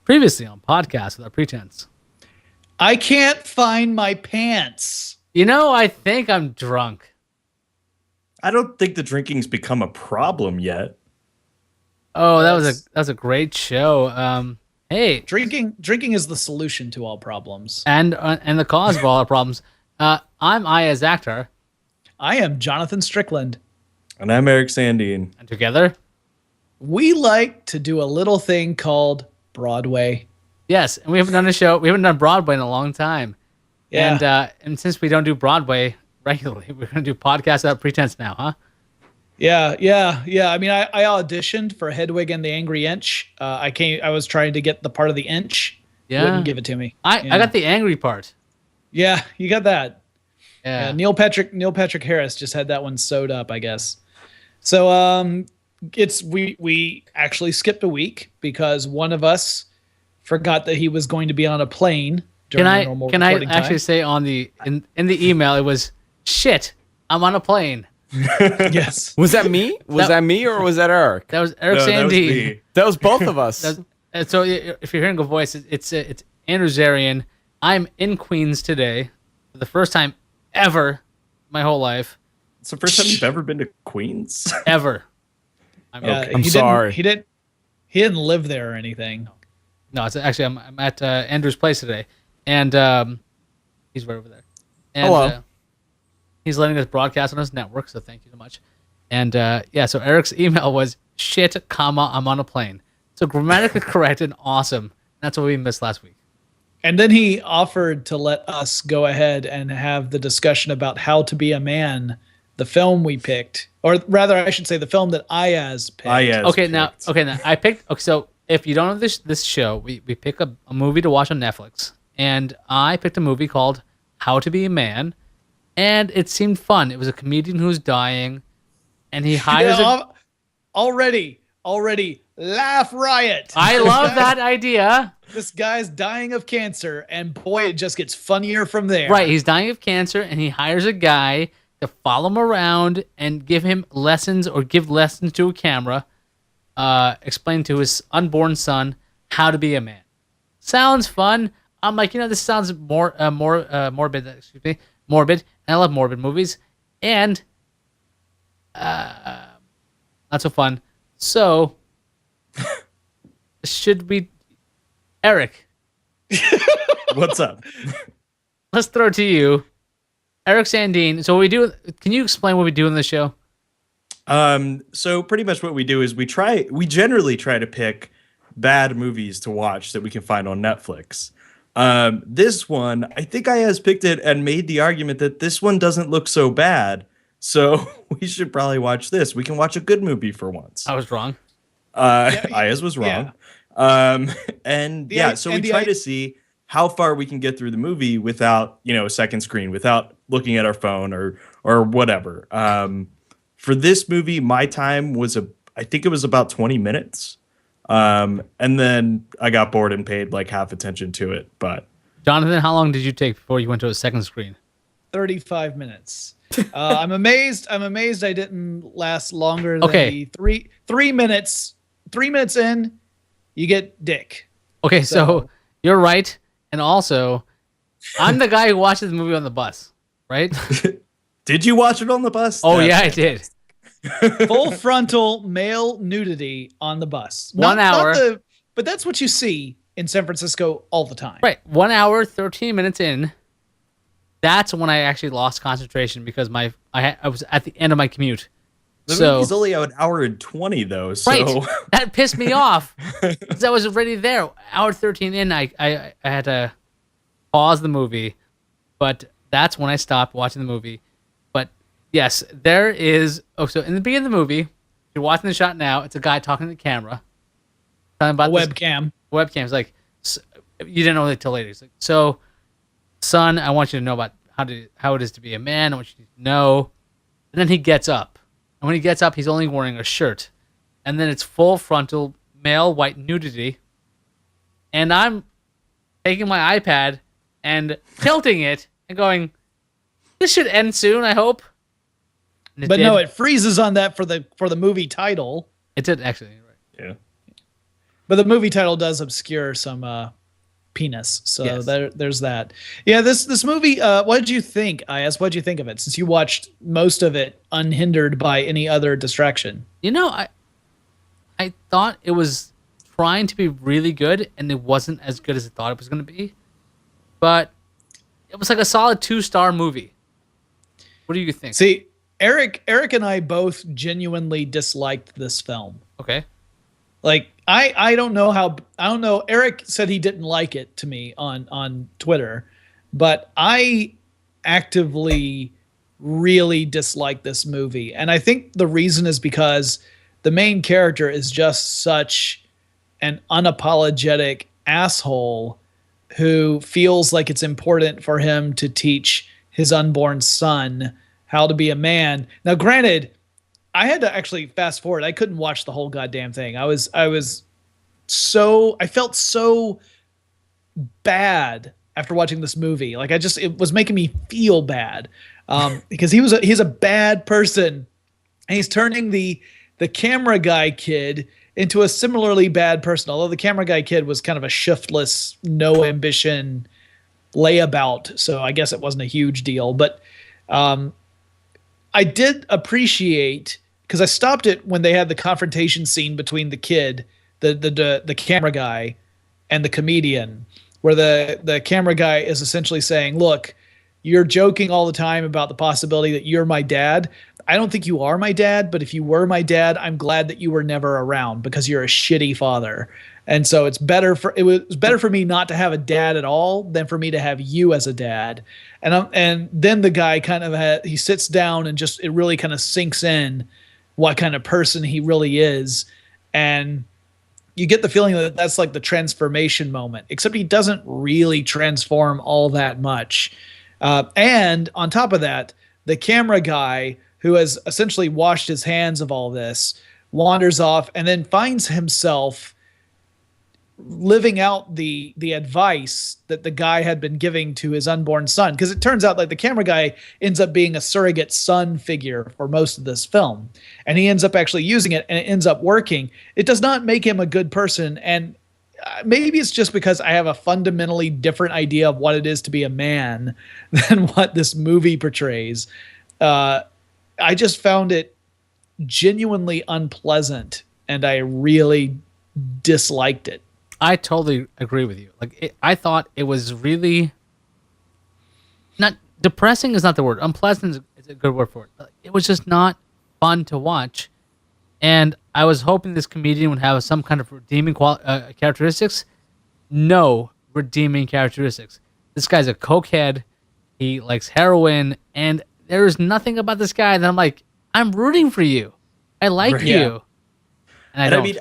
Previously on Podcast Without Pretense. I can't find my pants. I think I'm drunk. I don't think the drinking's become a problem yet. Oh, that was a great show. Hey, Drinking is the solution to all problems. and the cause of all our problems. I'm Iyaz actor, I am Jonathan Strickland. And I'm Eric Sandine. and together, We like to do a little thing called Broadway. yes, and we haven't done a show. We haven't done Broadway in a long time. Yeah. And since we don't do Broadway regularly, we're gonna do Podcast Without Pretense now, huh? Yeah. I mean, I auditioned for Hedwig and the Angry Inch. I was trying to get the part of the inch. Yeah. Wouldn't give it to me. I got the angry part. Yeah, you got that. Yeah. Neil Patrick Harris just had that one sewed up, I guess. So we actually skipped a week because one of us forgot that he was going to be on a plane during the normal recording time. Actually say in the email it was shit, I'm on a plane. Yes. Was that me? Was that me or was that Eric? That was Eric No, that was Sandine. me. That was both of us. And so if you're hearing a voice, it's Andrew Zarian. I'm in Queens today for the first time ever my whole life. It's the first time you've ever been to Queens? Ever. I'm sorry. He didn't live there or anything. No, it's actually I'm at Andrew's place today, and he's right over there. And, Hello. He's letting us broadcast on his network, so thank you so much. And so Eric's email was shit, comma, I'm on a plane. So grammatically correct and awesome. That's what we missed last week. And then he offered to let us go ahead and have the discussion about How to Be a Man, the film we picked, or rather, I should say, the film that Iyaz picked. Okay, now I picked. Okay, so if you don't know this show, we pick a movie to watch on Netflix, and I picked a movie called How to Be a Man, and it seemed fun. It was a comedian who's dying, and he hires already laugh riot. I love that idea. This guy's dying of cancer, and boy, it just gets funnier from there. Right, he's dying of cancer, and he hires a guy to follow him around and give him lessons or give lessons to a camera, explain to his unborn son how to be a man. Sounds fun. I'm like, this sounds morbid. Excuse me, morbid. And I love morbid movies, and not so fun. So, should we, Eric? What's up? Let's throw it to you. Eric Sandine. So can you explain what we do in the show? So pretty much what we do is we generally try to pick bad movies to watch that we can find on Netflix. This one, I think Iyaz picked it and made the argument that this one doesn't look so bad, so we should probably watch this. We can watch a good movie for once. I was wrong. Iyaz was wrong. So we try to see how far we can get through the movie without, a second screen, without looking at our phone or whatever. For this movie, my time was I think it was about 20 minutes. And then I got bored and paid like half attention to it. But Jonathan, how long did you take before you went to a second screen? 35 minutes. I'm amazed I didn't last longer than the 3 minutes. 3 minutes in, you get dick. Okay, so you're right. And also, I'm the guy who watches the movie on the bus, right? Did you watch it on the bus? Oh, yeah, I did. Full frontal male nudity on the bus. 1 hour. But that's what you see in San Francisco all the time. Right. 1 hour, 13 minutes in. That's when I actually lost concentration because I was at the end of my commute. The movie's only an hour and 20, though. So. Right. That pissed me off because I was already there. Hour 13 in, I had to pause the movie. But that's when I stopped watching the movie. But yes, there is. So in the beginning of the movie, you're watching the shot now. It's a guy talking to the camera, talking about webcam. Webcam's like, you didn't know that till later. He's like, so, son, I want you to know about how it is to be a man. I want you to know. And then he gets up. And when he gets up, he's only wearing a shirt. And then it's full frontal male white nudity. And I'm taking my iPad and tilting it and going, this should end soon, I hope. But no, it freezes on that for the movie title. It did, actually. Right. Yeah. But the movie title does obscure some penis, so Yes. there's that. Yeah, this movie. What did you think, Iyaz? What did you think of it? Since you watched most of it unhindered by any other distraction. I thought it was trying to be really good, and it wasn't as good as I thought it was going to be. But it was like a solid 2-star movie. What do you think? See, Eric and I both genuinely disliked this film. Okay. Like I don't know. Eric said he didn't like it to me on Twitter, but I actively really dislike this movie. And I think the reason is because the main character is just such an unapologetic asshole who feels like it's important for him to teach his unborn son how to be a man. Now, granted, I had to actually fast forward. I couldn't watch the whole goddamn thing. I felt so bad after watching this movie. Like it was making me feel bad because he's a bad person, and he's turning the camera guy kid into a similarly bad person. Although the camera guy kid was kind of a shiftless, no ambition layabout, so I guess it wasn't a huge deal. But I did appreciate, because I stopped it when they had the confrontation scene between the kid, the camera guy, and the comedian, where the camera guy is essentially saying, look, you're joking all the time about the possibility that you're my dad. I don't think you are my dad, but if you were my dad, I'm glad that you were never around because you're a shitty father. And so it was better for me not to have a dad at all than for me to have you as a dad. And then the guy he sits down and just, it really kind of sinks in what kind of person he really is. And you get the feeling that that's like the transformation moment, except he doesn't really transform all that much. And on top of that, the camera guy, who has essentially washed his hands of all this, wanders off and then finds himself living out the advice that the guy had been giving to his unborn son. Because it turns out like the camera guy ends up being a surrogate son figure for most of this film. And he ends up actually using it, and it ends up working. It does not make him a good person. And maybe it's just because I have a fundamentally different idea of what it is to be a man than what this movie portrays. I just found it genuinely unpleasant, and I really disliked it. I totally agree with you. I thought it was really not depressing is not the word. Unpleasant is a good word for it. It was just not fun to watch, and I was hoping this comedian would have some kind of redeeming characteristics. No redeeming characteristics. This guy's a cokehead. He likes heroin, and there is nothing about this guy that I'm like, I'm rooting for you. I like you. And I mean,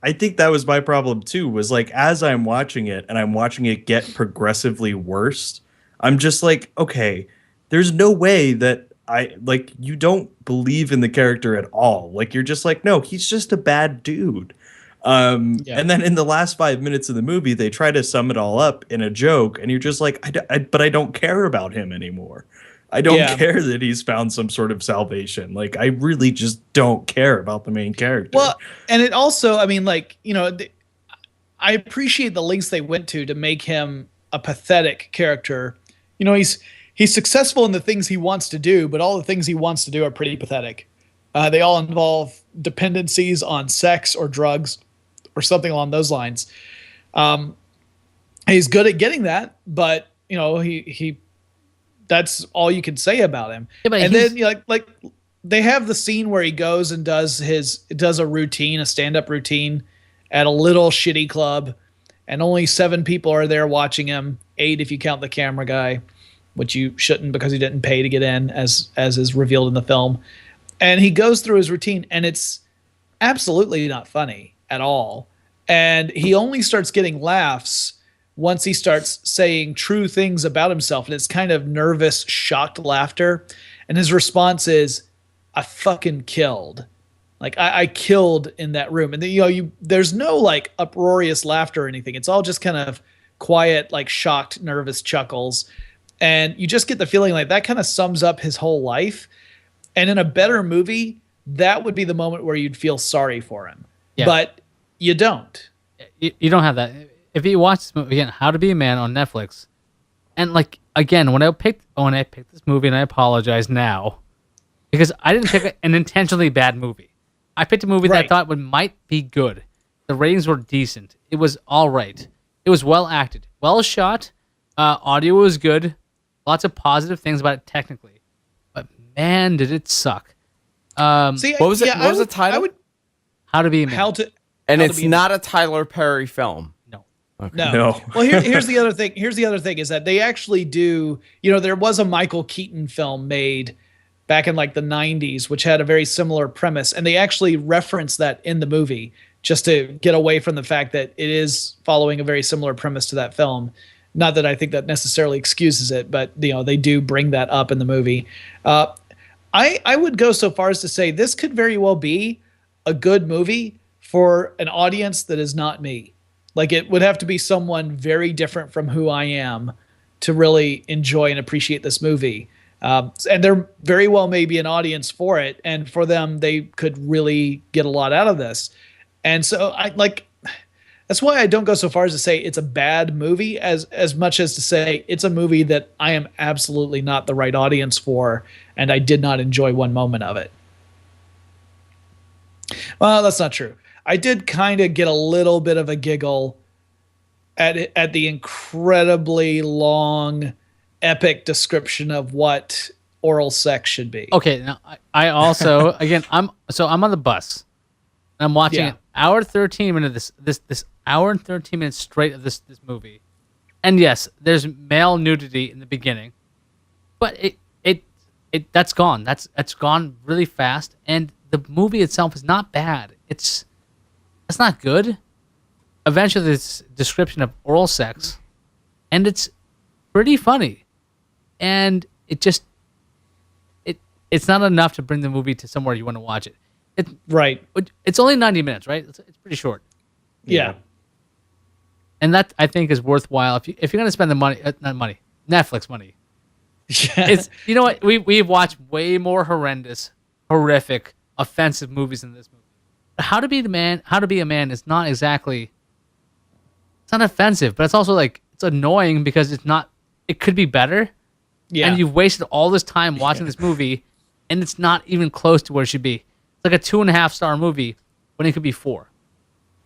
I think that was my problem too, was like, as I'm watching it and I'm watching it get progressively worse, I'm just like, okay, there's no way that you don't believe in the character at all. Like, you're just like, no, he's just a bad dude. And then in the last 5 minutes of the movie, they try to sum it all up in a joke, and you're just like, but I don't care about him anymore. I don't care that he's found some sort of salvation. Like, I really just don't care about the main character. Well, and it also, I mean, like, you know, I appreciate the lengths they went to make him a pathetic character. You know, he's successful in the things he wants to do, but all the things he wants to do are pretty pathetic. They all involve dependencies on sex or drugs or something along those lines. He's good at getting that, but, you know, he that's all you can say about him. Yeah, and then like they have the scene where he goes and does a routine, a stand-up routine at a little shitty club, and only 7 people are there watching him, 8 if you count the camera guy, which you shouldn't because he didn't pay to get in, as is revealed in the film. And he goes through his routine, and it's absolutely not funny at all. And he only starts getting laughs once he starts saying true things about himself, and it's kind of nervous, shocked laughter. And his response is, I fucking killed. Like, I killed in that room. And then, you know, there's no like uproarious laughter or anything. It's all just kind of quiet, like shocked, nervous chuckles. And you just get the feeling like that kind of sums up his whole life. And in a better movie, that would be the moment where you'd feel sorry for him. Yeah. But you don't. You don't have that. If you watch this movie again, How to Be a Man on Netflix, and like again, when I picked this movie, and I apologize now because I didn't pick an intentionally bad movie. I picked a movie that I thought might be good. The ratings were decent. It was all right. It was well acted, well shot. Audio was good. Lots of positive things about it technically, but man, did it suck. See, what was it? What was the title? How to Be a Man. And it's not a Tyler Perry film. No. Okay. No. Well, here's the other thing. Here's the other thing is that they actually do. There was a Michael Keaton film made back in like the 90s, which had a very similar premise, and they actually reference that in the movie just to get away from the fact that it is following a very similar premise to that film. Not that I think that necessarily excuses it, but they do bring that up in the movie. I would go so far as to say this could very well be a good movie for an audience that is not me. Like, it would have to be someone very different from who I am to really enjoy and appreciate this movie. And there very well may be an audience for it, and for them, they could really get a lot out of this. And so that's why I don't go so far as to say it's a bad movie as much as to say it's a movie that I am absolutely not the right audience for, and I did not enjoy one moment of it. Well, that's not true. I did kind of get a little bit of a giggle at the incredibly long, epic description of what oral sex should be. Okay, now I also again I'm on the bus. And I'm watching an hour 13 minutes this hour and 13 minutes straight of this movie. And yes, there's male nudity in the beginning. But that's gone. That's gone really fast, and the movie itself is not bad. It's not good. Eventually, this description of oral sex, and it's pretty funny, and it's not enough to bring the movie to somewhere you want to watch it. It's only 90 minutes, right? It's pretty short. Yeah. And that I think is worthwhile if you're going to spend the money, not money, Netflix money. Yeah. It's what we've watched way more horrific, offensive movies than this movie. How to Be a Man is not exactly. It's not offensive, but it's also it's annoying because it could be better. Yeah. And you've wasted all this time watching this movie, and it's not even close to where it should be. It's like a 2.5-star movie when it could be 4.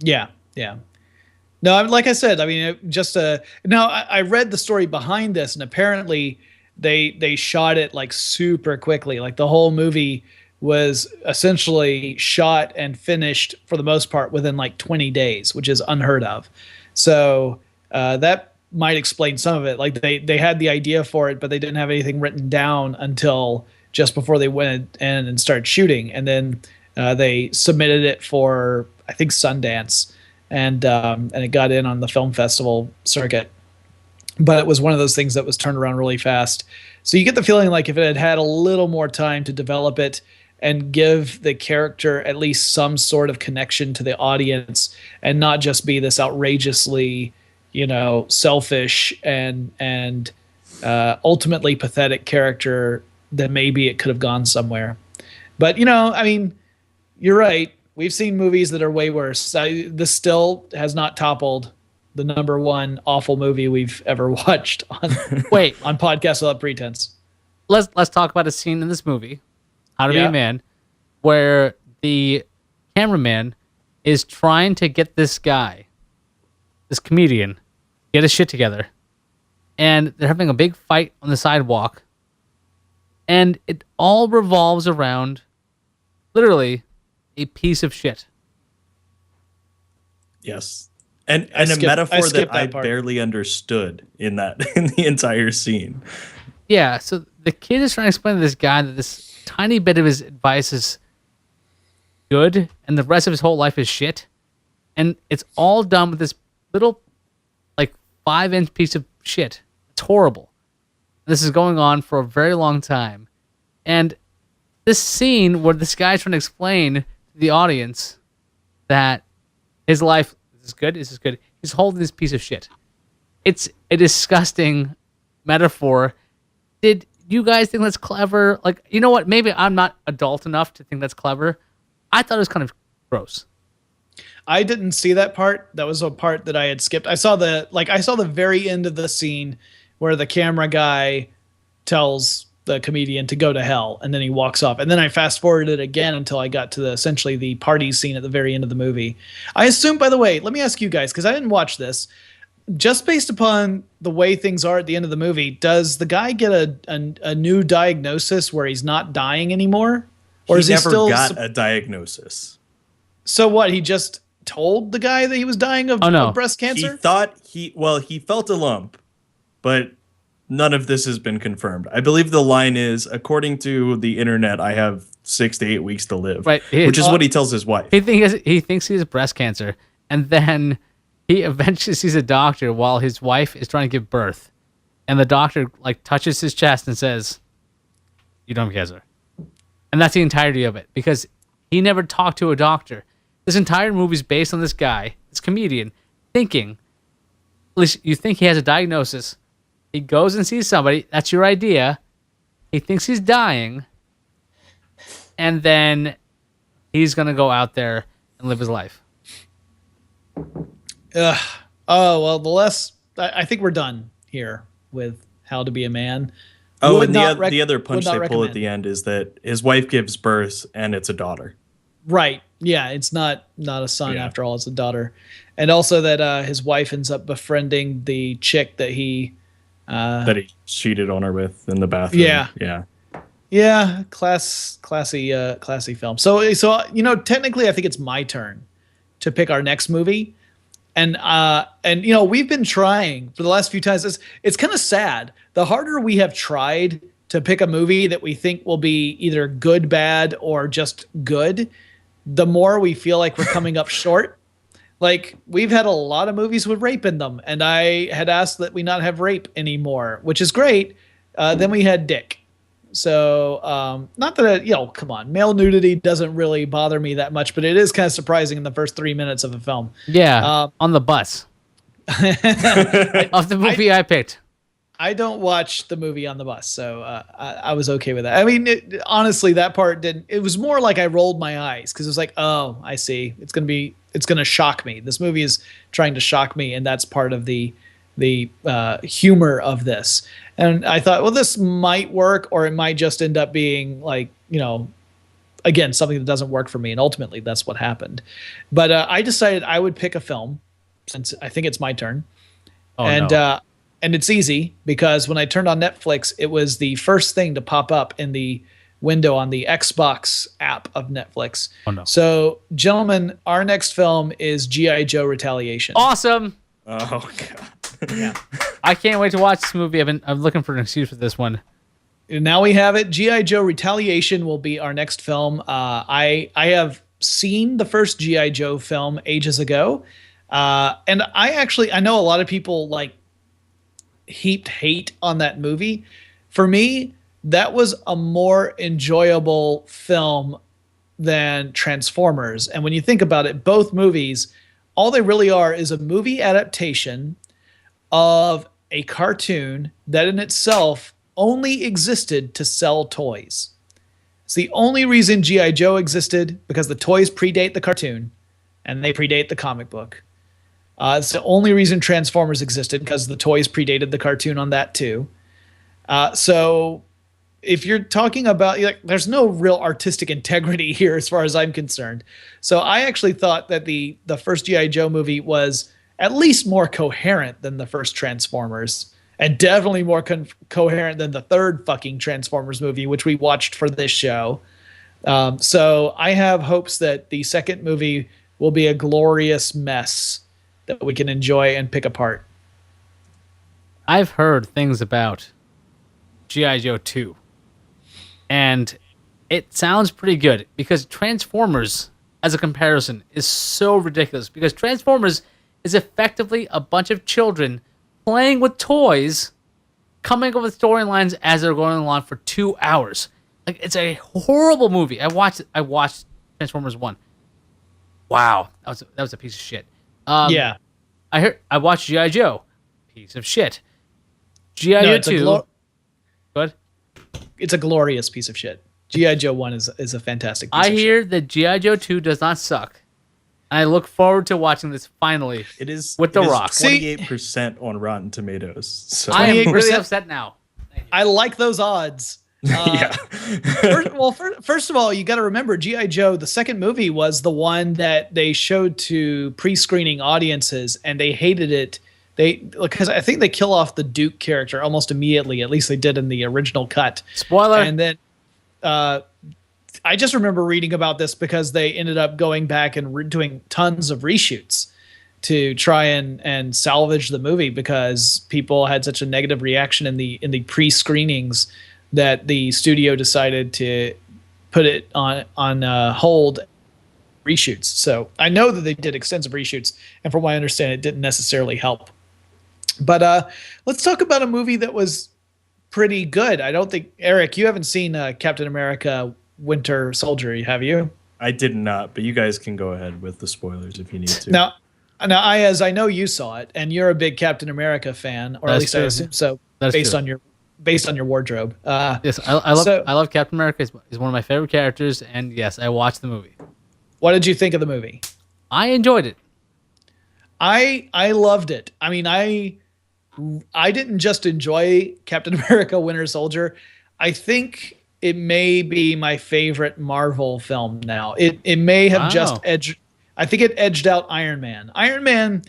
Yeah. Yeah. No, like I said, I mean, I read the story behind this, and apparently they shot it super quickly. Like, the whole movie was essentially shot and finished for the most part within 20 days, which is unheard of. So that might explain some of it. Like, they had the idea for it, but they didn't have anything written down until just before they went in and started shooting. And then they submitted it for, I think, Sundance, and it got in on the film festival circuit. But it was one of those things that was turned around really fast. So you get the feeling like if it had had a little more time to develop it and give the character at least some sort of connection to the audience, and not just be this outrageously, selfish and ultimately pathetic character, then maybe it could have gone somewhere. But, I mean, you're right. We've seen movies that are way worse. This still has not toppled the number one awful movie we've ever watched on Podcast Without Pretense. Let's talk about a scene in this movie, How to Be a Man, where the cameraman is trying to get this comedian, get his shit together. And they're having a big fight on the sidewalk. And it all revolves around, literally, a piece of shit. Yes. And a metaphor that I barely understood in the entire scene. Yeah, so the kid is trying to explain to this guy that this tiny bit of his advice is good, and the rest of his whole life is shit. And it's all done with this little, 5-inch piece of shit. It's horrible. This is going on for a very long time. And this scene where this guy's trying to explain to the audience that his life is good, he's holding this piece of shit. It's a disgusting metaphor. Did you guys think that's clever? You know what? Maybe I'm not adult enough to think that's clever. I thought it was kind of gross. I didn't see that part. That was a part that I had skipped. I saw the very end of the scene where the camera guy tells the comedian to go to hell, and then he walks off. And then I fast forwarded again until I got to essentially the party scene at the very end of the movie. I assume, by the way, let me ask you guys, because I didn't watch this. Just based upon the way things are at the end of the movie, does the guy get a new diagnosis where he's not dying anymore? Or is he never still got a diagnosis. So what? He just told the guy that he was dying of breast cancer? He thought he felt a lump, but none of this has been confirmed. I believe the line is, according to the internet, I have 6 to 8 weeks to live, right, which is what he tells his wife. He thinks he has breast cancer, and then he eventually sees a doctor while his wife is trying to give birth, and the doctor touches his chest and says, "You don't have cancer," and that's the entirety of it, because he never talked to a doctor. This entire movie is based on this guy, this comedian, thinking, at least you think he has a diagnosis. He goes and sees somebody. That's your idea. He thinks he's dying. And then he's going to go out there and live his life. Oh, well, I think we're done here with How to Be a Man. Oh, and the other punch they pull at the end is that his wife gives birth and it's a daughter. Right. Yeah, it's not a son after all, it's a daughter. And also that his wife ends up befriending the chick that he cheated on her with in the bathroom. Yeah, classy film. So technically I think it's my turn to pick our next movie. And we've been trying for the last few times. It's kind of sad. The harder we have tried to pick a movie that we think will be either good, bad, or just good, the more we feel like we're coming up short. Like, we've had a lot of movies with rape in them, and I had asked that we not have rape anymore, which is great. Then we had dick. So, not that, come on, male nudity doesn't really bother me that much, but it is kind of surprising in the first 3 minutes of a film. Yeah, on the bus. Of the movie I picked. I don't watch the movie on the bus, so I was okay with that. I mean, honestly, that part didn't. It was more like I rolled my eyes because it was like, oh, I see. It's gonna shock me. This movie is trying to shock me, and that's part of the humor of this. And I thought, well, this might work, or it might just end up being again, something that doesn't work for me. And ultimately, that's what happened. But I decided I would pick a film since I think it's my turn. And it's easy because when I turned on Netflix, it was the first thing to pop up in the window on the Xbox app of Netflix. Oh, no. So, gentlemen, our next film is G.I. Joe Retaliation. Awesome. Oh, God. Yeah. I can't wait to watch this movie. I'm looking for an excuse for this one. Now we have it. G.I. Joe Retaliation will be our next film. I have seen the first G.I. Joe film ages ago. And I know a lot of people heaped hate on that movie. For me, that was a more enjoyable film than Transformers. And when you think about it, both movies, all they really are is a movie adaptation of a cartoon that in itself only existed to sell toys. It's the only reason G.I. Joe existed, because the toys predate the cartoon and they predate the comic book. It's the only reason Transformers existed, because the toys predated the cartoon on that too. So if you're talking about, there's no real artistic integrity here as far as I'm concerned. So I actually thought that the first G.I. Joe movie was at least more coherent than the first Transformers, and definitely more coherent than the third fucking Transformers movie, which we watched for this show. So I have hopes that the second movie will be a glorious mess that we can enjoy and pick apart. I've heard things about G.I. Joe 2, and it sounds pretty good, because Transformers, as a comparison, is so ridiculous, because Transformers is effectively a bunch of children playing with toys, coming up with storylines as they're going along for 2 hours. It's a horrible movie. I watched Transformers 1. Wow, that was a piece of shit. Yeah. I watched G.I. Joe. Piece of shit. G.I. Joe 2. Go ahead. It's a glorious piece of shit. G.I. Joe 1 is a fantastic piece of shit. I hear that G.I. Joe 2 does not suck. I look forward to watching this finally. It is with The Rock. 28% on Rotten Tomatoes. So I am really upset now. I like those odds. yeah. First of all, you got to remember G.I. Joe, the second movie, was the one that they showed to pre-screening audiences, and they hated it. Because I think they kill off the Duke character almost immediately. At least they did in the original cut. Spoiler. And then I just remember reading about this because they ended up going back and doing tons of reshoots to try and salvage the movie because people had such a negative reaction in the pre-screenings that the studio decided to put it on hold reshoots. So I know that they did extensive reshoots, and from what I understand, it didn't necessarily help. But let's talk about a movie that was pretty good. I don't think, Eric, you haven't seen Captain America Winter Soldier, have you? I did not, but you guys can go ahead with the spoilers if you need to. Now, Iyaz, I know you saw it, and you're a big Captain America fan, or at least I assume so, based on your wardrobe. Yes, I love Captain America. He's one of my favorite characters, and yes, I watched the movie. What did you think of the movie? I enjoyed it. I loved it. I mean, I didn't just enjoy Captain America Winter Soldier. I think it may be my favorite Marvel film now. It may have just edged. I think it edged out Iron Man. Iron Man,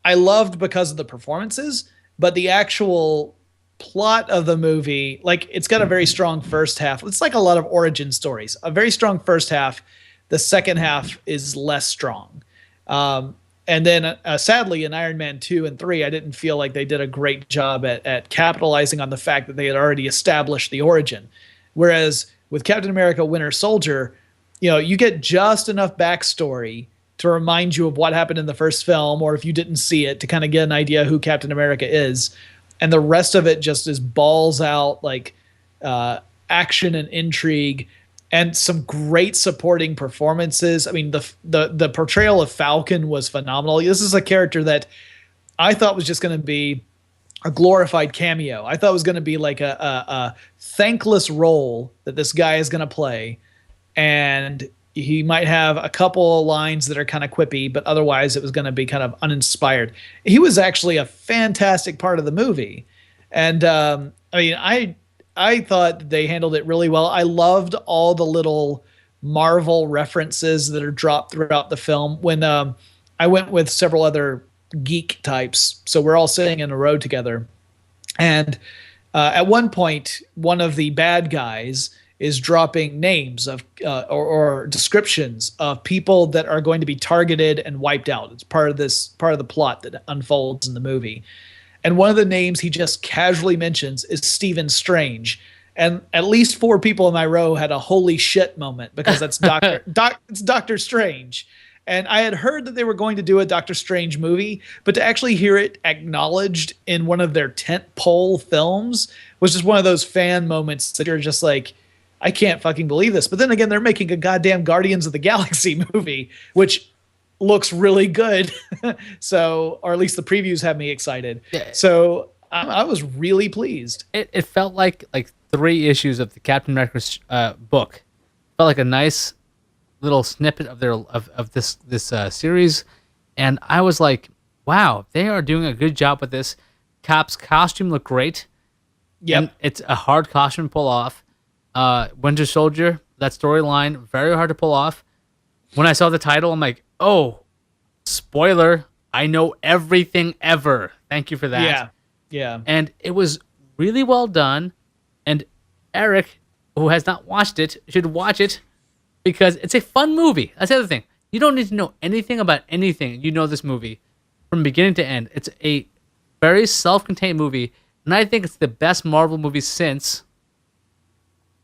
I loved because of the performances, but the actual plot of the movie, like, it's got a very strong first half. It's like a lot of origin stories. A very strong first half. The second half is less strong. And then, sadly, in Iron Man 2 and 3, I didn't feel like they did a great job at capitalizing on the fact that they had already established the origin. Whereas with Captain America Winter Soldier, you get just enough backstory to remind you of what happened in the first film, or if you didn't see it, to kind of get an idea who Captain America is. And the rest of it just is balls out, like, action and intrigue, and some great supporting performances. I mean, the portrayal of Falcon was phenomenal. This is a character that I thought was just going to be a glorified cameo. I thought it was going to be like a thankless role that this guy is going to play, and he might have a couple of lines that are kind of quippy, but otherwise it was going to be kind of uninspired. He was actually a fantastic part of the movie, and I thought they handled it really well. I loved all the little Marvel references that are dropped throughout the film. When I went with several other geek types, so we're all sitting in a row together, and at one point, one of the bad guys is dropping names of or descriptions of people that are going to be targeted and wiped out. It's part of the plot that unfolds in the movie. And one of the names he just casually mentions is Stephen Strange. And at least 4 people in my row had a holy shit moment, because that's it's Doctor Strange. And I had heard that they were going to do a Doctor Strange movie, but to actually hear it acknowledged in one of their tentpole films was just one of those fan moments that you're just like, I can't fucking believe this. But then again, they're making a goddamn Guardians of the Galaxy movie, which looks really good. So, or at least the previews have me excited. Yeah. So I was really pleased. It felt like 3 issues of the Captain America book. It felt like a nice little snippet of this series, and I was like, wow, they are doing a good job with this. Cap's costume looked great. Yeah, it's a hard costume to pull off. Winter Soldier, that storyline, very hard to pull off. When I saw the title, I'm like, oh, spoiler, I know everything ever. Thank you for that. Yeah. And it was really well done. And Eric, who has not watched it, should watch it, because it's a fun movie. That's the other thing. You don't need to know anything about anything. You know this movie from beginning to end. It's a very self-contained movie, and I think it's the best Marvel movie since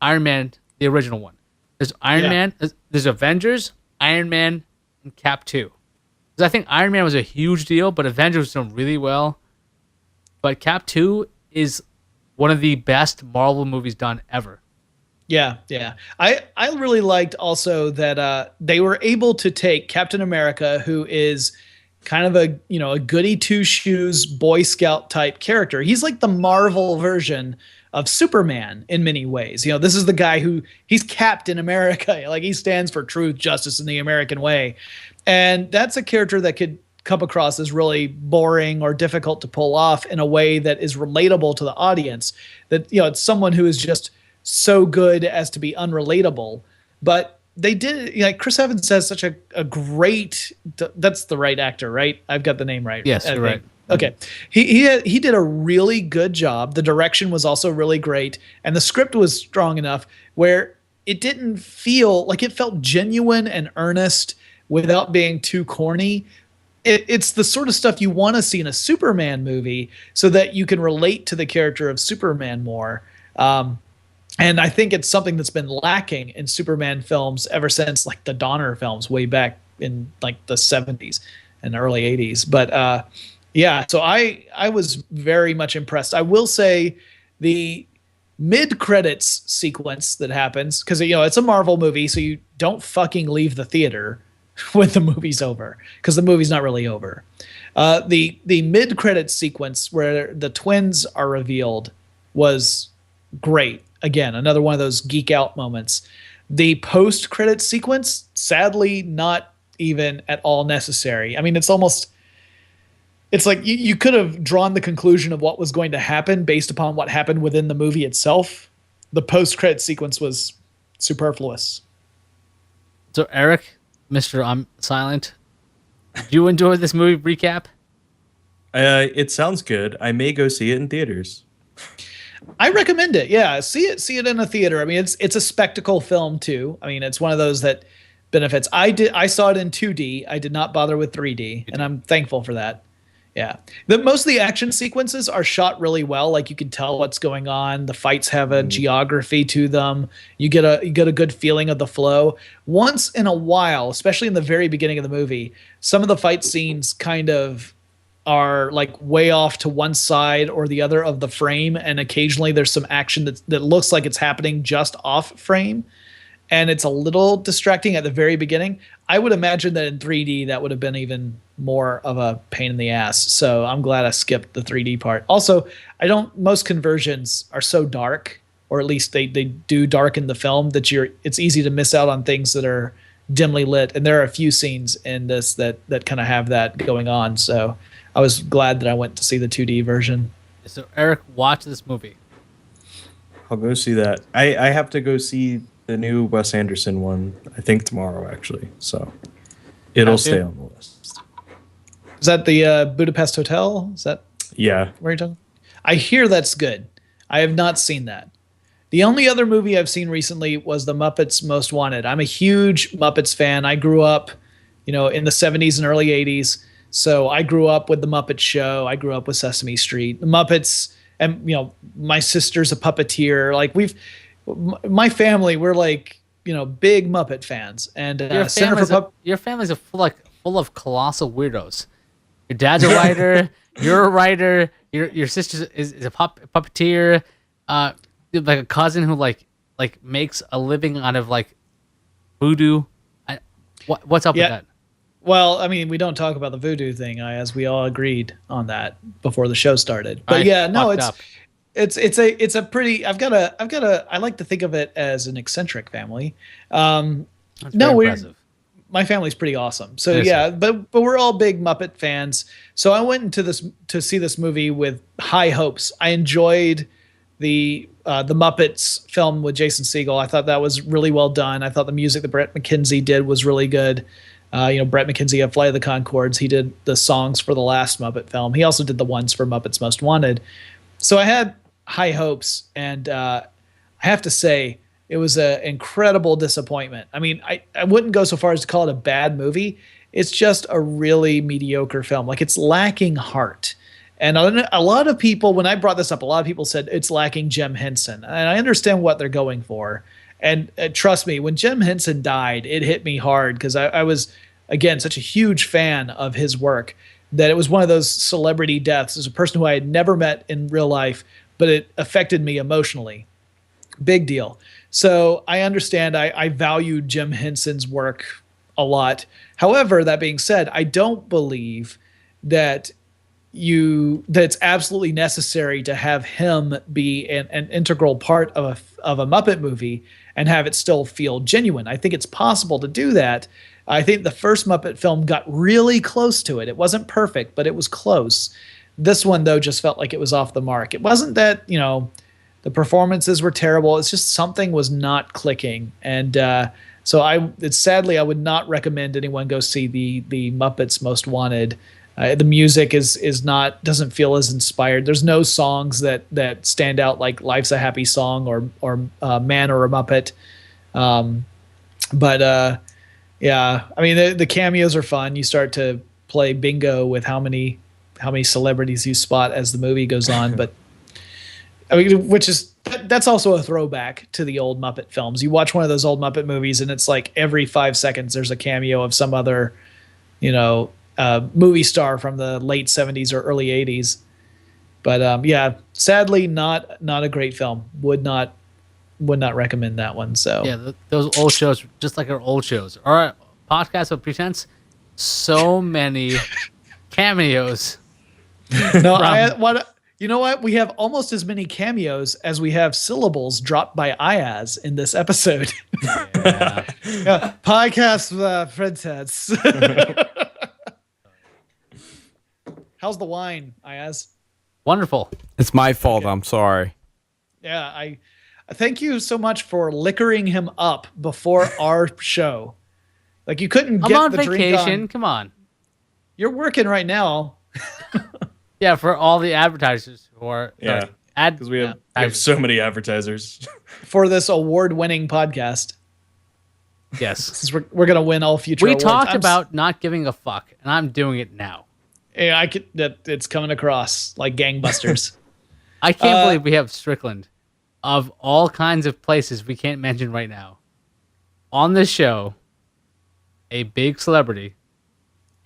Iron Man, the original one. There's Iron Man, there's Avengers, Iron Man, and Cap 2. Because I think Iron Man was a huge deal, but Avengers was done really well. But Cap 2 is one of the best Marvel movies done ever. Yeah. I really liked also that they were able to take Captain America, who is kind of a goody two shoes Boy Scout type character. He's like the Marvel version of Superman in many ways. This is the guy he's Captain America. Like, he stands for truth, justice, and the American way. And that's a character that could come across as really boring or difficult to pull off in a way that is relatable to the audience. That, you know, it's someone who is just so good as to be unrelatable. But they did, like Chris Evans has such a great, that's the right actor, right? I've got the name right. Yes, you're right. Okay. He did a really good job. The direction was also really great. And the script was strong enough where it didn't feel like, it felt genuine and earnest without being too corny. It's the sort of stuff you want to see in a Superman movie so that you can relate to the character of Superman more. And I think it's something that's been lacking in Superman films ever since like the Donner films way back in like the 70s and early 80s. But yeah, so I was very much impressed. I will say the mid-credits sequence that happens, because, you know, it's a Marvel movie, so you don't fucking leave the theater when the movie's over, because the movie's not really over. The mid-credits sequence where the twins are revealed was great. Again, another one of those geek out moments. The post-credits sequence, sadly, not even at all necessary. I mean, it's like you could have drawn the conclusion of what was going to happen based upon what happened within the movie itself. The post-credit sequence was superfluous. So, Eric, Mr. I'm Silent, did you enjoy this movie recap? It sounds good. I may go see it in theaters. I recommend it. Yeah, see it in a theater. I mean, it's a spectacle film too. I mean, it's one of those that benefits. I saw it in 2D. I did not bother with 3D, and I'm thankful for that. Yeah. Most of the action sequences are shot really well. Like, you can tell what's going on. The fights have a geography to them. You get a good feeling of the flow. Once in a while, especially in the very beginning of the movie, some of the fight scenes kind of are like way off to one side or the other of the frame, and occasionally there's some action that looks like it's happening just off frame, and it's a little distracting at the very beginning. I would imagine that in 3D that would have been even more of a pain in the ass. So I'm glad I skipped the 3D part. Also, most conversions are so dark, or at least they do darken the film, that it's easy to miss out on things that are dimly lit. And there are a few scenes in this that kind of have that going on. So I was glad that I went to see the 2D version. So, Eric, watch this movie. I'll go see that. I have to go see the new Wes Anderson one, I think tomorrow, actually. So it'll stay on the list. Is that the Budapest Hotel? Is that Yeah. where you're talking? I hear that's good. I have not seen that. The only other movie I've seen recently was The Muppets Most Wanted. I'm a huge Muppets fan. I grew up, in the 70s and early 80s. So I grew up with The Muppet Show. I grew up with Sesame Street. The Muppets, and my sister's a puppeteer. Like, my family, we're like, big Muppet fans. And your family's full of colossal weirdos. Your dad's a writer. You're a writer. Your sister is a puppeteer. Like a cousin who like makes a living out of like voodoo. What's up with that? Well, I mean, we don't talk about the voodoo thing, as we all agreed on that before the show started. But it's a pretty. I like to think of it as an eccentric family. My family's pretty awesome. So yeah, but we're all big Muppet fans. So I went to see this movie with high hopes. I enjoyed the Muppets film with Jason Segel. I thought that was really well done. I thought the music that Brett McKenzie did was really good. Brett McKenzie of Flight of the Conchords. He did the songs for the last Muppet film. He also did the ones for Muppets Most Wanted. So I had high hopes, and I have to say it was an incredible disappointment. I mean, I wouldn't go so far as to call it a bad movie. It's just a really mediocre film. Like, it's lacking heart. And a lot of people, when I brought this up, a lot of people said it's lacking Jim Henson. And I understand what they're going for. And trust me, when Jim Henson died, it hit me hard, because I was, again, such a huge fan of his work that it was one of those celebrity deaths as a person who I had never met in real life, but it affected me emotionally. Big deal. So I understand. I valued Jim Henson's work a lot. However, that being said, I don't believe that it's absolutely necessary to have him be an integral part of a Muppet movie and have it still feel genuine. I think it's possible to do that. I think the first Muppet film got really close to it. It wasn't perfect, but it was close. This one, though, just felt like it was off the mark. It wasn't that, the performances were terrible. It's just something was not clicking. And sadly, I would not recommend anyone go see the Muppets Most Wanted. The music doesn't feel as inspired. There's no songs that stand out like "Life's a Happy Song" or "Man or a Muppet." Yeah, I mean the cameos are fun. You start to play bingo with how many celebrities you spot as the movie goes on. But I mean, that's also a throwback to the old Muppet films. You watch one of those old Muppet movies, and it's like every 5 seconds there's a cameo of some other, movie star from the late 70s or early 80s. But sadly, not a great film. Would not recommend that one. So yeah, those old shows, just like our old shows. Our podcast of Pretense, so many cameos. No, you know what? We have almost as many cameos as we have syllables dropped by Iyaz in this episode. Yeah. Podcast Pretense. How's the wine, Iyaz? Wonderful. It's my fault. I'm sorry. Yeah, I thank you so much for liquoring him up before our show. Like you couldn't get I'm on the drink vacation. on. Come on. You're working right now. Yeah, for all the advertisers who are because we have so many advertisers for this award-winning podcast. Yes, Since we're gonna win all future. we awards. talked about not giving a fuck, and I'm doing it now. Yeah, it's coming across like gangbusters. I can't believe we have Strickland, of all kinds of places we can't mention right now, on this show, a big celebrity,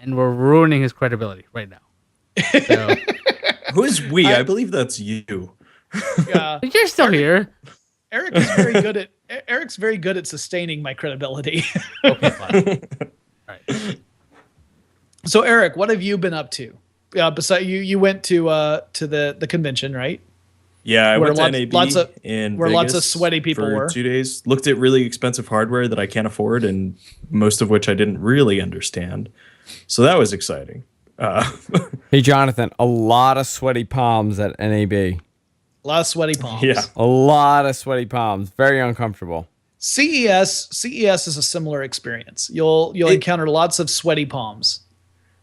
and we're ruining his credibility right now. So, Who is we? I believe that's you. Yeah, you're still here. Eric's very good at sustaining my credibility. Okay, fine. All right. So Eric, what have you been up to? Besides you went to the convention, right? Yeah, I went to lots NAB of- in where Vegas lots of sweaty people for were. 2 days. Looked at really expensive hardware that I can't afford, and most of which I didn't really understand. So that was exciting. Hey, Jonathan, a lot of sweaty palms at NAB. A lot of sweaty palms. Yeah. A lot of sweaty palms. Very uncomfortable. CES is a similar experience. You'll encounter lots of sweaty palms.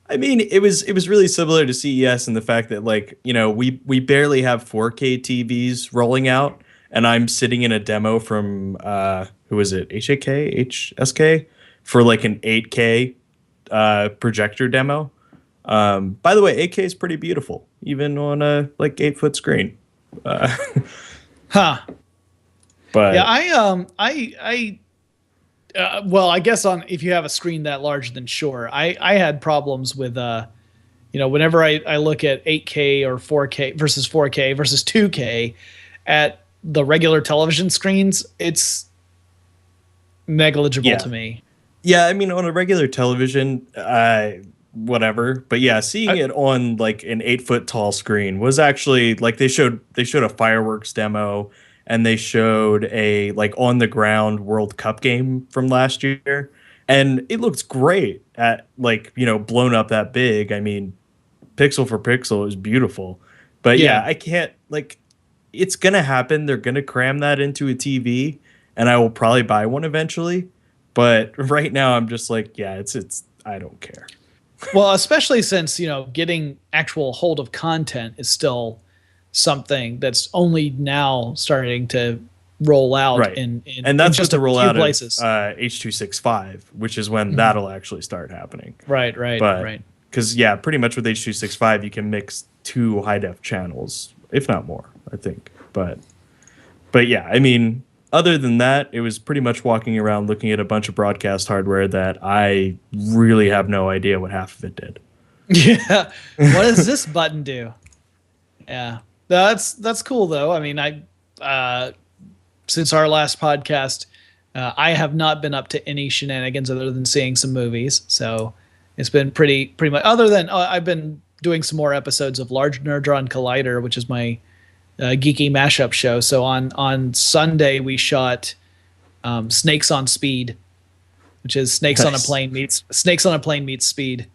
I mean, it was really similar to CES in the fact that, like, we barely have 4K TVs rolling out, and I'm sitting in a demo from who was it, HSK, for like an 8K projector demo. By the way, 8K is pretty beautiful, even on a like 8-foot screen. Huh. But Yeah, I guess if you have a screen that large, then sure. I had problems with, whenever I look at 8K or 4K versus 2K at the regular television screens, it's negligible to me. Yeah, I mean, on a regular television, whatever. But yeah, seeing it on like an 8-foot tall screen was actually like they showed a fireworks demo. And they showed a like on the ground World Cup game from last year, and it looks great at like blown up that big. I mean, pixel for pixel is beautiful, but yeah, I can't like. It's gonna happen. They're gonna cram that into a TV, and I will probably buy one eventually. But right now, I'm just like, yeah, it's. I don't care. Well, especially since getting actual hold of content is still something that's only now starting to roll out right. and that's just just to roll out places. H.265, which is when that'll actually start happening. Right. Because pretty much with H.265 you can mix 2 high-def channels, if not more, I think. But yeah, I mean, other than that, it was pretty much walking around looking at a bunch of broadcast hardware that I really have no idea what half of it did. Yeah. What does this button do? Yeah. That's cool though. I mean, since our last podcast, I have not been up to any shenanigans other than seeing some movies. So it's been pretty much. Other than I've been doing some more episodes of Large Nerdron Collider, which is my geeky mashup show. So on Sunday we shot Snakes on Speed, which is Snakes on a Plane meets Speed.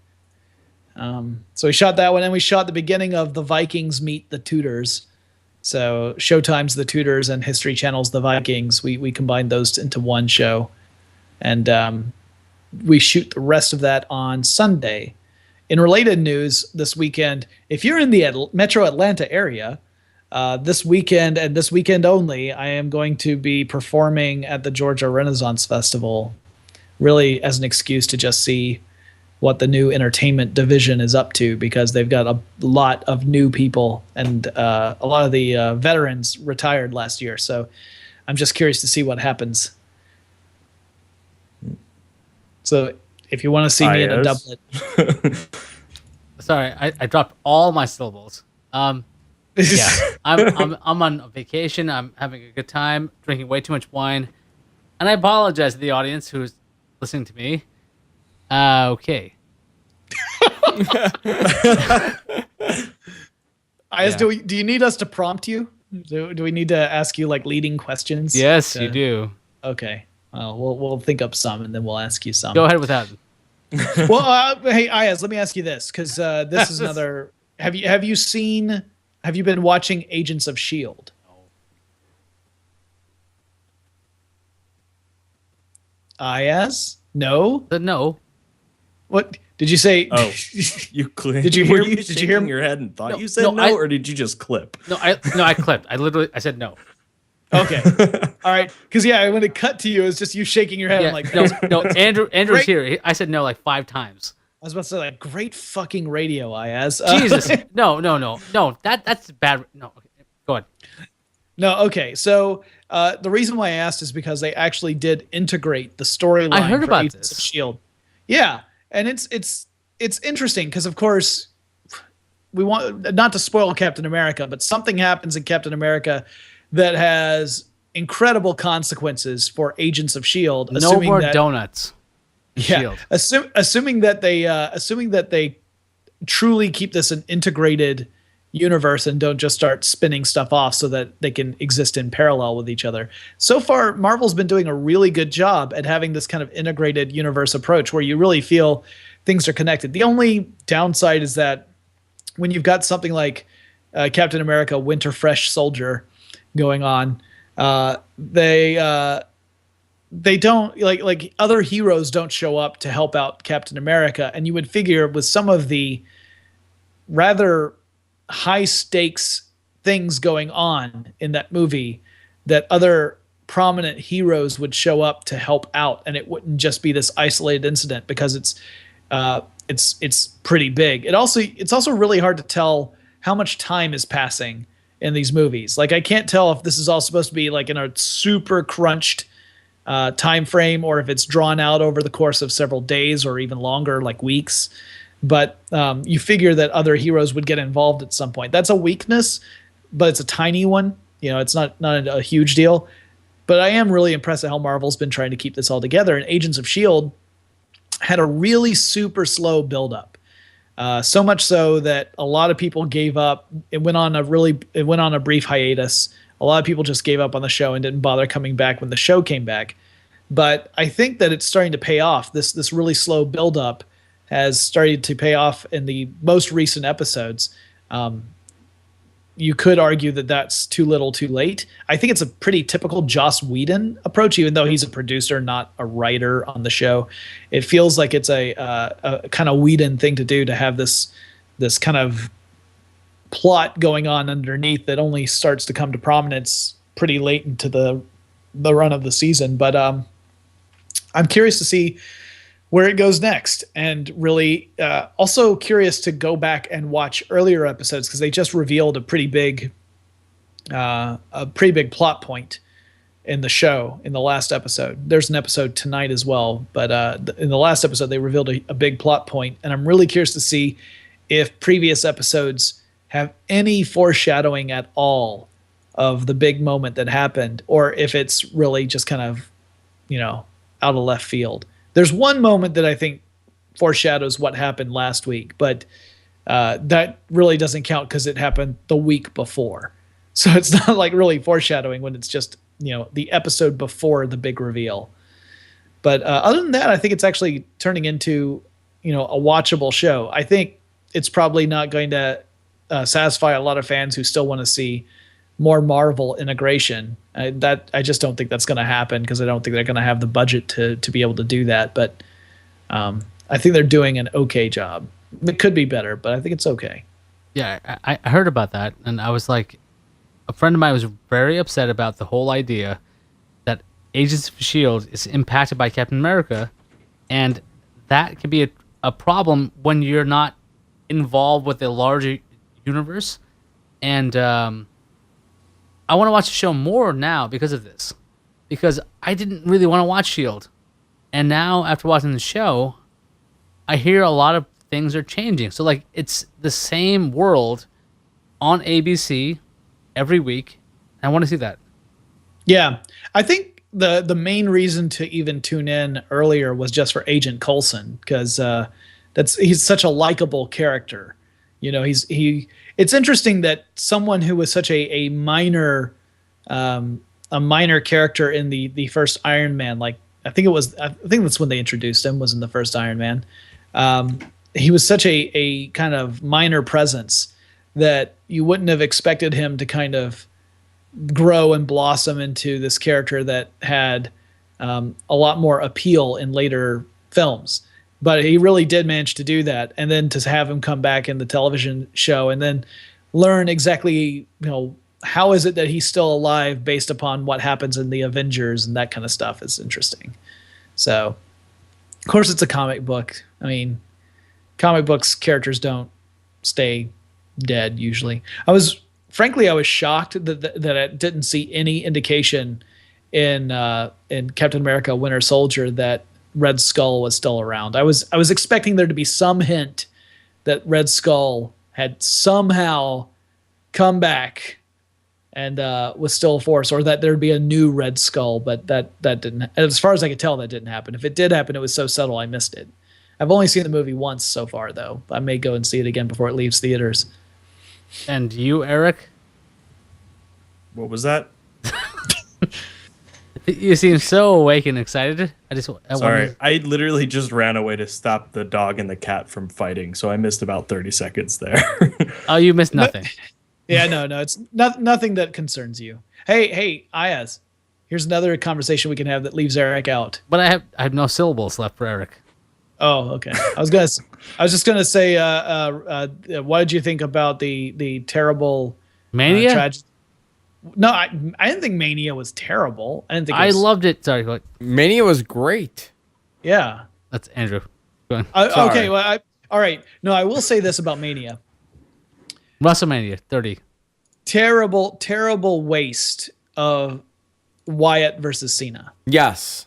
So we shot that one, and we shot the beginning of The Vikings Meet the Tudors. So Showtime's The Tudors and History Channel's The Vikings. We combined those into one show, and we shoot the rest of that on Sunday. In related news, this weekend, if you're in the Metro Atlanta area, this weekend and this weekend only, I am going to be performing at the Georgia Renaissance Festival, really as an excuse to just see what the new entertainment division is up to, because they've got a lot of new people, and a lot of the veterans retired last year. So I'm just curious to see what happens. So if you want to see me in a doublet. Sorry, I dropped all my syllables. Yeah, I'm on vacation. I'm having a good time, drinking way too much wine, and I apologize to the audience who's listening to me. Okay. Iyaz, do you need us to prompt you? Do we need to ask you like leading questions? Yes, you do. Okay. Well, we'll think up some, and then we'll ask you some. Go ahead without it. Well, hey, Iyaz, let me ask you this, because this is another. Have you been watching Agents of S.H.I.E.L.D.? Iyaz? No? No. What did you say? Oh, you clipped. Did you hear? Were you Did you hear shaking your head and thought No, you said no, no, or did you just clip? No, I clipped. I said no. Okay. All right. Because when it cut to you, it's just you shaking your head. Yeah, I'm like, no. Andrew's Great. here. I said no like 5 times. I was about to say, like, great fucking radio, Iyaz. Jesus. No. That's bad. No. Okay. Go ahead. No. Okay. So the reason why I asked is because they actually did integrate the storyline. I heard for about Agents this. of S.H.I.E.L.D. Yeah, and it's interesting because, of course, we want not to spoil Captain America, but something happens in Captain America that has incredible consequences for Agents of S.H.I.E.L.D. No more donuts. Yeah, S.H.I.E.L.D. assuming that they truly keep this an integrated universe and don't just start spinning stuff off so that they can exist in parallel with each other. So far, Marvel's been doing a really good job at having this kind of integrated universe approach where you really feel things are connected. The only downside is that when you've got something like Captain America Winter Fresh Soldier going on, they don't like other heroes don't show up to help out Captain America, and you would figure with some of the rather high stakes things going on in that movie that other prominent heroes would show up to help out, and it wouldn't just be this isolated incident because it's pretty big. It's also really hard to tell how much time is passing in these movies. Like, I can't tell if this is all supposed to be like in a super crunched time frame or if it's drawn out over the course of several days or even longer, like weeks. But you figure that other heroes would get involved at some point. That's a weakness, but it's a tiny one. It's not a huge deal. But I am really impressed at how Marvel's been trying to keep this all together. And Agents of S.H.I.E.L.D. had a really super slow buildup. So much so that a lot of people gave up. It went on a brief hiatus. A lot of people just gave up on the show and didn't bother coming back when the show came back. But I think that it's starting to pay off. This really slow buildup has started to pay off in the most recent episodes. You could argue that that's too little too late. I think it's a pretty typical Joss Whedon approach, even though he's a producer, not a writer on the show. It feels like it's a kind of Whedon thing to do, to have this kind of plot going on underneath that only starts to come to prominence pretty late into the run of the season. But I'm curious to see where it goes next, and really also curious to go back and watch earlier episodes because they just revealed a pretty big plot point in the show in the last episode. There's an episode tonight as well, but in the last episode they revealed a big plot point, and I'm really curious to see if previous episodes have any foreshadowing at all of the big moment that happened, or if it's really just kind of out of left field. There's one moment that I think foreshadows what happened last week, but that really doesn't count because it happened the week before. So it's not like really foreshadowing when it's just, the episode before the big reveal. But other than that, I think it's actually turning into, a watchable show. I think it's probably not going to satisfy a lot of fans who still want to see more Marvel integration. I just don't think that's going to happen because I don't think they're going to have the budget to be able to do that. But I think they're doing an okay job. It could be better, but I think it's okay. Yeah, I heard about that, and I was like, a friend of mine was very upset about the whole idea that Agents of S.H.I.E.L.D. is impacted by Captain America, and that can be a problem when you're not involved with a larger universe. And I want to watch the show more now because of this, because I didn't really want to watch S.H.I.E.L.D. And now, after watching the show, I hear a lot of things are changing. So, like, it's the same world on ABC every week. I want to see that. Yeah. I think the main reason to even tune in earlier was just for Agent Coulson, because he's such a likable character. It's interesting that someone who was such a minor character in the first Iron Man, like I think that's when they introduced him, was in the first Iron Man. He was such a kind of minor presence that you wouldn't have expected him to kind of grow and blossom into this character that had a lot more appeal in later films. But he really did manage to do that. And then to have him come back in the television show and then learn exactly, how is it that he's still alive based upon what happens in the Avengers and that kind of stuff is interesting. So, of course, it's a comic book. I mean, comic books characters don't stay dead usually. I was shocked that I didn't see any indication in Captain America: Winter Soldier that Red Skull was still around. I was expecting there to be some hint that Red Skull had somehow come back and was still a force, or that there'd be a new Red Skull, but that didn't. As far as I could tell, that didn't happen. If it did happen, it was so subtle I missed it. I've only seen the movie once so far, though. I may go and see it again before it leaves theaters. And you, Eric? What was that? You seem so awake and excited. Sorry, I literally just ran away to stop the dog and the cat from fighting, so I missed about 30 seconds there. Oh, you missed nothing. Yeah, no, it's nothing that concerns you. Hey, Iyaz, here's another conversation we can have that leaves Eric out. But I have no syllables left for Eric. Oh, okay. I was just gonna say, what did you think about the terrible Mania? Tragedy? No, I didn't think Mania was terrible. I loved it. Sorry, go ahead. Mania was great. Yeah. That's Andrew. Go on. Okay. Well, all right. No, I will say this about Mania. WrestleMania 30. Terrible waste of Wyatt versus Cena. Yes.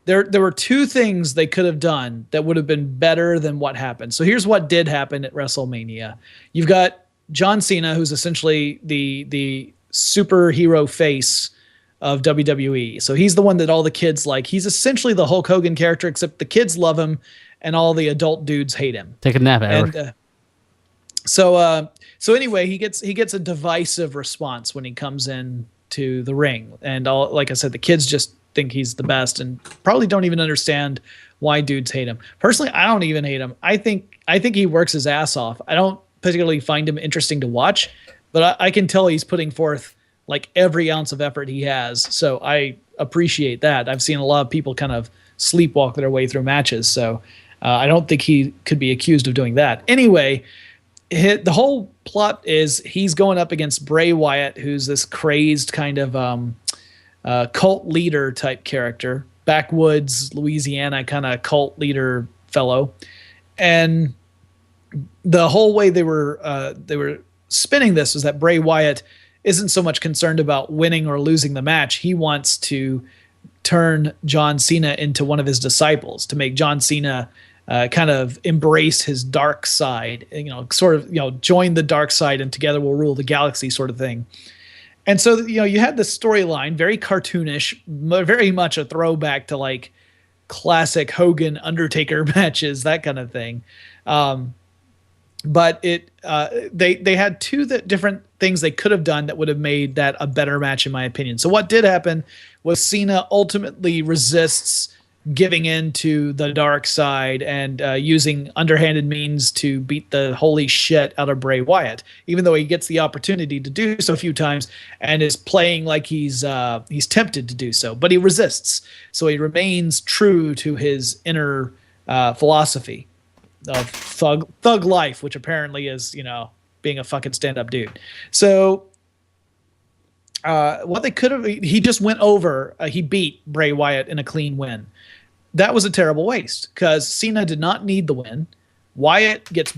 There were two things they could have done that would have been better than what happened. So here's what did happen at WrestleMania. You've got John Cena, who's essentially the superhero face of WWE. So he's the one that all the kids like. He's essentially the Hulk Hogan character, except the kids love him and all the adult dudes hate him. Take a nap, Eric. And so anyway, he gets a divisive response when he comes in to the ring, and like I said, the kids just think he's the best and probably don't even understand why dudes hate him. Personally, I don't even hate him. I think he works his ass off. I don't particularly find him interesting to watch, but I can tell he's putting forth like every ounce of effort he has. So I appreciate that. I've seen a lot of people kind of sleepwalk their way through matches. So I don't think he could be accused of doing that. Anyway, the whole plot is he's going up against Bray Wyatt, who's this crazed kind of cult leader type character, backwoods Louisiana kind of cult leader fellow. And the whole way they were spinning this was that Bray Wyatt isn't so much concerned about winning or losing the match. He wants to turn John Cena into one of his disciples, to make John Cena kind of embrace his dark side, join the dark side and together we'll rule the galaxy sort of thing. And so, you had this storyline, very cartoonish, very much a throwback to like classic Hogan Undertaker matches, that kind of thing. But they had two different things they could have done that would have made that a better match, in my opinion. So what did happen was Cena ultimately resists giving in to the dark side and using underhanded means to beat the holy shit out of Bray Wyatt, even though he gets the opportunity to do so a few times and is playing like he's tempted to do so, but he resists. So he remains true to his inner philosophy of thug life, which apparently is, being a fucking stand-up dude. So what they could have, he just went over, he beat Bray Wyatt in a clean win. That was a terrible waste because Cena did not need the win. Wyatt gets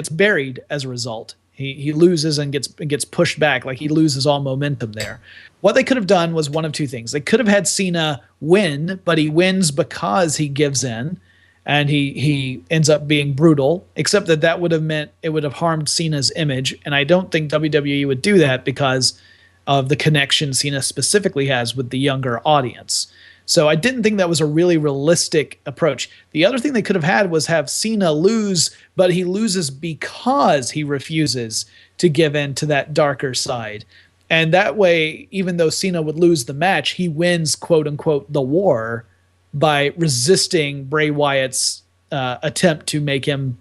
buried as a result. He loses and gets pushed back, like he loses all momentum there. What they could have done was one of two things. They could have had Cena win, but he wins because he gives in and he ends up being brutal, except that would have meant it would have harmed Cena's image. And I don't think WWE would do that because of the connection Cena specifically has with the younger audience. So I didn't think that was a really realistic approach. The other thing they could have had was have Cena lose, but he loses because he refuses to give in to that darker side. And that way, even though Cena would lose the match, he wins, quote unquote, the war by resisting Bray Wyatt's attempt to make him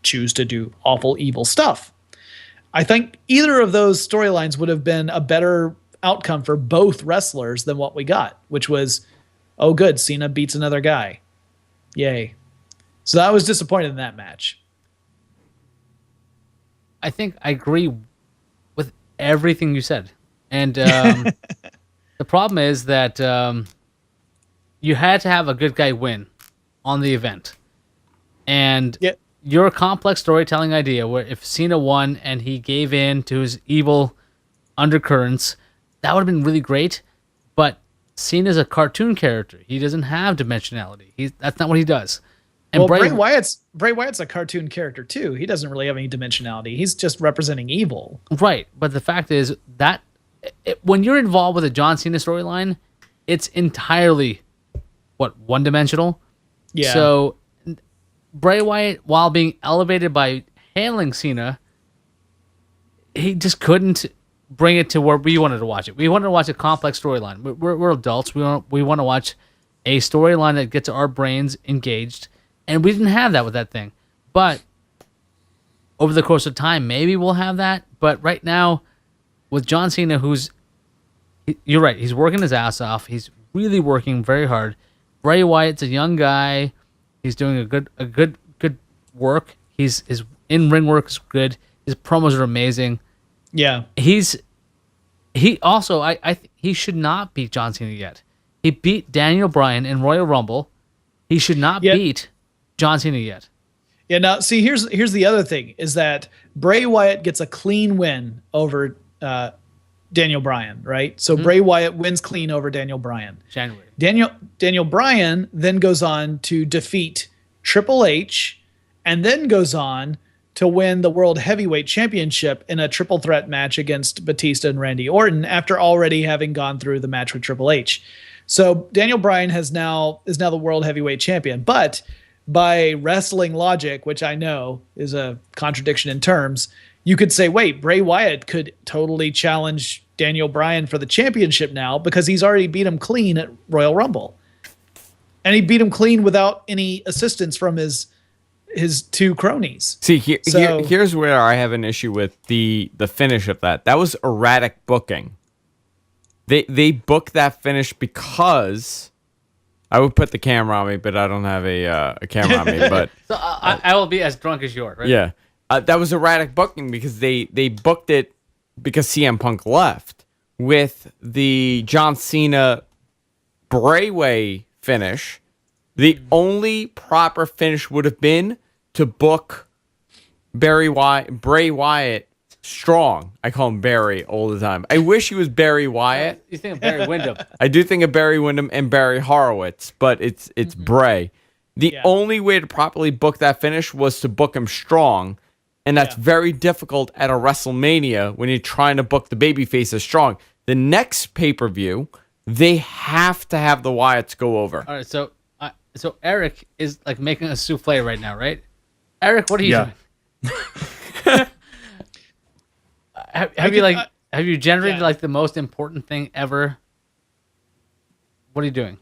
choose to do awful, evil stuff. I think either of those storylines would have been a better outcome for both wrestlers than what we got, which was, oh good, Cena beats another guy. Yay. So I was disappointed in that match. I think I agree with everything you said. And the problem is that you had to have a good guy win on the event. And your complex storytelling idea where if Cena won and he gave in to his evil undercurrents, that would have been really great, but Cena's a cartoon character. He doesn't have dimensionality. That's not what he does. And Bray Wyatt's a cartoon character too. He doesn't really have any dimensionality. He's just representing evil. Right, but the fact is that when you're involved with a John Cena storyline, it's entirely one-dimensional. Yeah. So Bray Wyatt, while being elevated by handling Cena, he just couldn't bring it to where we wanted to watch it. We wanted to watch a complex storyline. We're adults. We want to watch a storyline that gets our brains engaged, and we didn't have that with that thing. But over the course of time, maybe we'll have that. But right now, with John Cena, you're right, he's working his ass off. He's really working very hard. Bray Wyatt's a young guy. He's doing a good work. His in-ring work is good. His promos are amazing. Yeah. He also he should not beat John Cena yet. He beat Daniel Bryan in Royal Rumble. He should not beat John Cena yet. Yeah, now see here's the other thing is that Bray Wyatt gets a clean win over Daniel Bryan, right? So Bray Wyatt wins clean over Daniel Bryan. January. Daniel Bryan then goes on to defeat Triple H and then goes on to win the World Heavyweight Championship in a triple threat match against Batista and Randy Orton after already having gone through the match with Triple H. So Daniel Bryan is now the World Heavyweight Champion. But by wrestling logic, which I know is a contradiction in terms, you could say, wait, Bray Wyatt could totally challenge Daniel Bryan for the championship now because he's already beat him clean at Royal Rumble. And he beat him clean without any assistance from his two cronies. See, here's where I have an issue with the finish of that. That was erratic booking. They booked that finish because I would put the camera on me, but I don't have a camera on me. But so I will be as drunk as you are, right? Yeah, that was erratic booking because they booked it because CM Punk left with the John Cena Bray Wyatt finish. The only proper finish would have been to book Bray Wyatt strong. I call him Barry all the time. I wish he was Barry Wyatt. You think of Barry Windham. I do think of Barry Windham and Barry Horowitz, but it's Bray. The only way to properly book that finish was to book him strong, and that's very difficult at a WrestleMania when you're trying to book the babyface as strong. The next pay-per-view, they have to have the Wyatts go over. All right, so Eric is like making a souffle right now, right? Eric, what are you doing? Have you generated like the most important thing ever? What are you doing?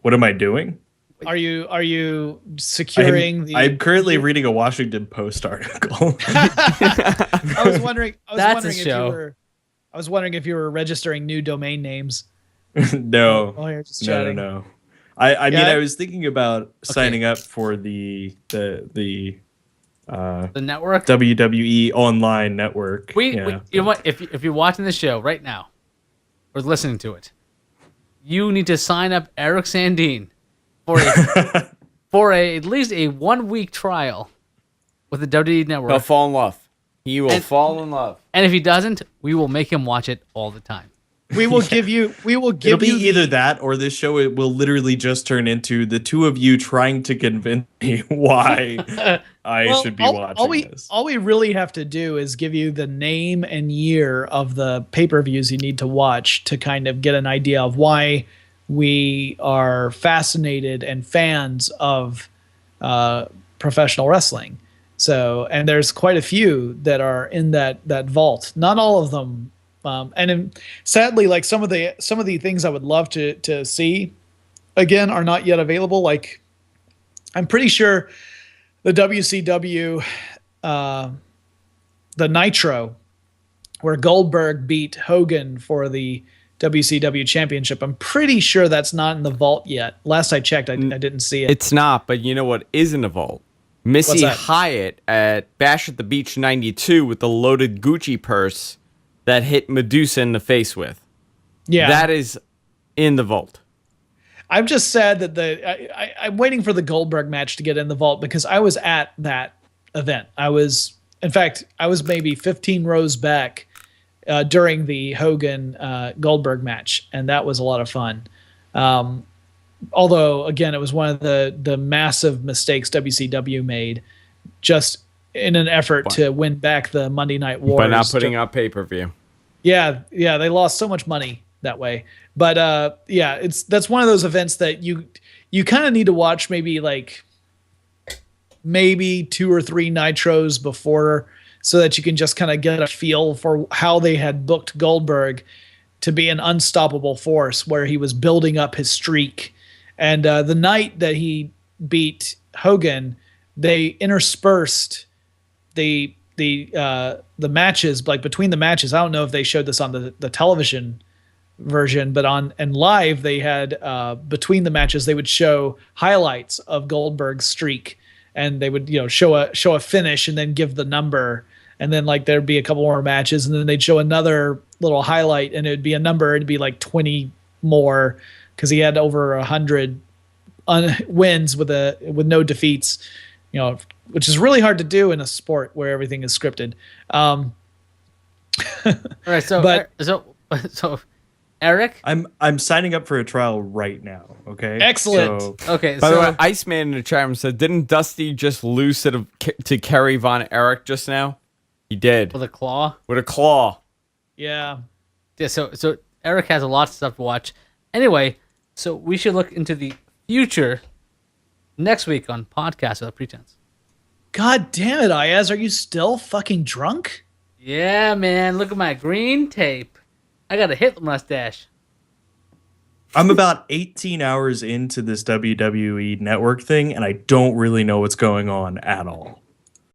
What am I doing? Are you securing the? I'm currently reading a Washington Post article. I was wondering. That's a if show. you were. I was wondering if you were registering new domain names. No. Oh, you're just No, chatting. no. I mean, Yeah. I was thinking about signing up for the The network. WWE online network. We you know what? If you're watching the show right now, or listening to it, you need to sign up Eric Sandine for at least a 1 week trial with the WWE network. He'll fall in love. He will fall in love. And if he doesn't, we will make him watch it all the time. We will give you. We will give It'll you be either that or this show it will literally just turn into the two of you trying to convince me why I should be watching this. All we really have to do is give you the name and year of the pay-per-views you need to watch to kind of get an idea of why we are fascinated and fans of professional wrestling. So, and there's quite a few that are in that vault. Not all of them. Sadly, like some of the things I would love to see, again, are not yet available. Like, I'm pretty sure the WCW, the Nitro, where Goldberg beat Hogan for the WCW Championship. I'm pretty sure that's not in the vault yet. Last I checked, I didn't see it. It's not, but you know what is in the vault? Missy What's that? Hyatt at Bash at the Beach 92 with the loaded Gucci purse that hit Medusa in the face with. Yeah, That is in the vault. I'm just sad that I'm waiting for the Goldberg match to get in the vault because I was at that event. In fact, I was maybe 15 rows back during the Hogan Goldberg match, and that was a lot of fun. Although, again, it was one of the massive mistakes WCW made, just in an effort to win back the Monday Night Wars. By not putting out pay-per-view. Yeah, they lost so much money that way. But that's one of those events that you kind of need to watch maybe 2 or 3 nitros before, so that you can just kind of get a feel for how they had booked Goldberg to be an unstoppable force, where he was building up his streak. And the night that he beat Hogan, they interspersed the matches, like between the matches. I don't know if they showed this on the television version, but on live they had between the matches they would show highlights of Goldberg's streak, and they would show a finish and then give the number, and then there'd be a couple more matches, and then they'd show another little highlight and it'd be a number. It'd be 20 more because he had over 100 wins with no defeats, which is really hard to do in a sport where everything is scripted. All right, so Eric, I'm signing up for a trial right now. Okay. Excellent. okay. By so the way, Iceman in the chat room said, didn't Dusty just lose to Kerry Von Erich just now? He did. with a claw. With a claw. Yeah. Yeah. So Eric has a lot of stuff to watch. Anyway, so we should look into the future next week on Podcast Without Pretense. God damn it, Iyaz, are you still fucking drunk? Yeah, man. Look at my green tape. I got a Hitler mustache. I'm about 18 hours into this WWE network thing, and I don't really know what's going on at all.